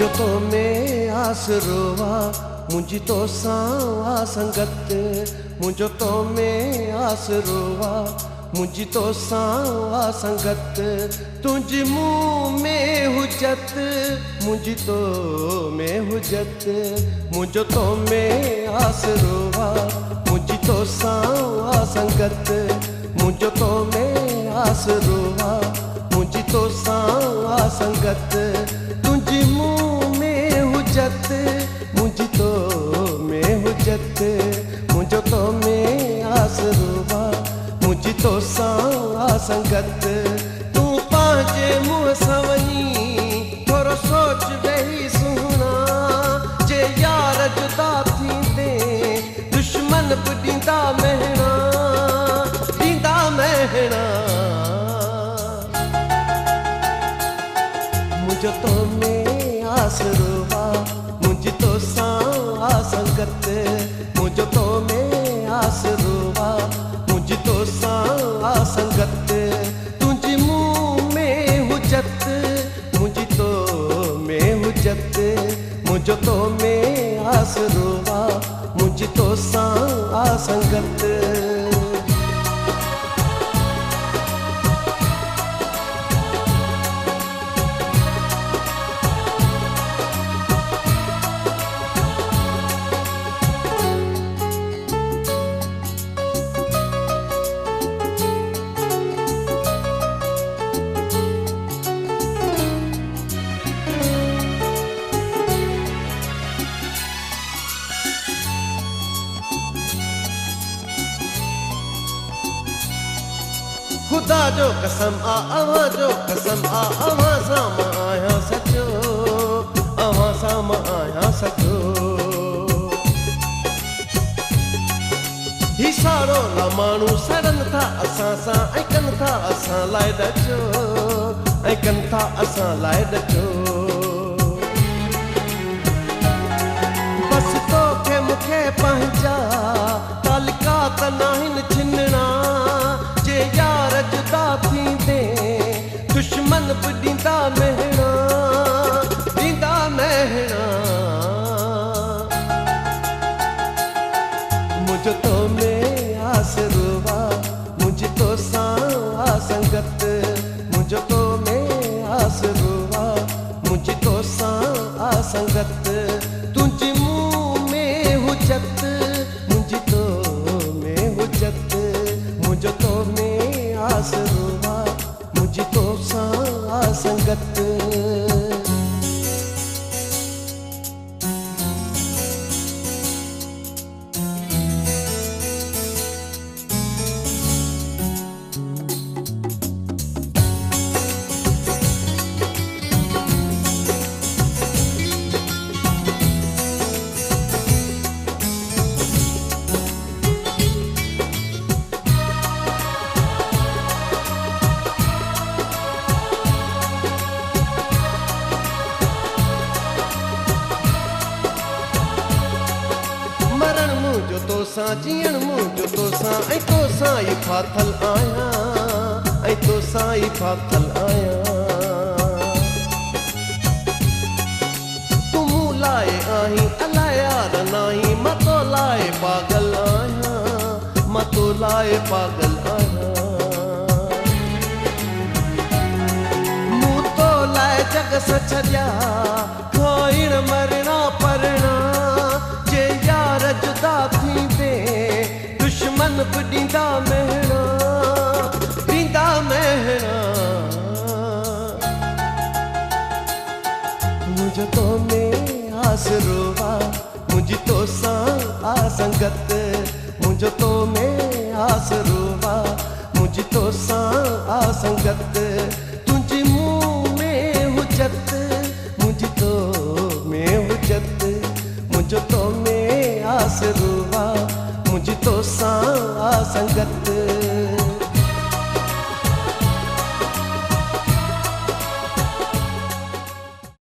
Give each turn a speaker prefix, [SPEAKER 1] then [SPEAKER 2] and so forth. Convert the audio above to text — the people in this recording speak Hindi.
[SPEAKER 1] मुझो तो में आसरोवा मुझी तो सा संगत मुझो तो में आसरोवा मुझी तो सा संगत तुझ मुँह में हुजत मुझी तो में हुजत मुझो तो में आसरोवा मुझी तो सा संगत मुझो तो में आसरोवा मुझी तो सा संगत तुझ मुँह में हुजत मुझी तो में हुजत मुझो तो में आसरोवा मुझी तो सा संगत तू पांचे मुँह सवनी थोरो सोच वेही सुना जे यार जुदा थी दे दुश्मन भी ॾींदा महणा ॾींदा महणा मुझो तो में आसरोवा मुझी तो सा संगत मुझो तो में आसरोवा मुझी तो सा संगत तुझ मुँह में हुजत मुझी तो में हुजत मुझो तो में आसरोवा मुझी तो सा संगत खुदा जो कसम अवां जो कसम अवां साम आया सचो अवां साम आया सचो ही सारो ला माण्हू सड़न था असां सां ऐं कनि था असां लाइ ॾचो ऐं कनि था असां लाइ ॾचो बसि तोखे मूंखे पंहिंजा तालिकात नाहिनि छिनणा जे यार जुदा थींदे दुश्मन भी ॾींदा महणा ॾींदा महणा मुझो तो में आसरोवा मुझी तो सा संगत मुझो तो में आसरोवा मुझी तो सा संगत तुझ मुँह में हुजत मुझी तो में हुजत मुझो तो में आसरोवा मुझी तो सा संगत मुझो तो सा जीअण मुझो तो सा ऐं तो सा ई फाथल आहियां ऐं तो सा ई फाथल आहियां तूं मूं लाइ आहीं अलाए यार नाहीं मां तो लाइ पागल आहियां मां तो लाइ पागल आहियां मूं तो लाइ जग सां छॾिया खाइण मरणा परणा जे यार जुदा थींदे दुश्मन भी ॾींदा महणा ॾींदा महणा मुझो तो में आसरोवा मुझी तो सा संगत मुझो तो में आसरोवा मुझी तो सा संगत तुझ मुँह में हुजत मुझी तो में हुजत मुझो तो में आसरोवा मुझी तो सा संगत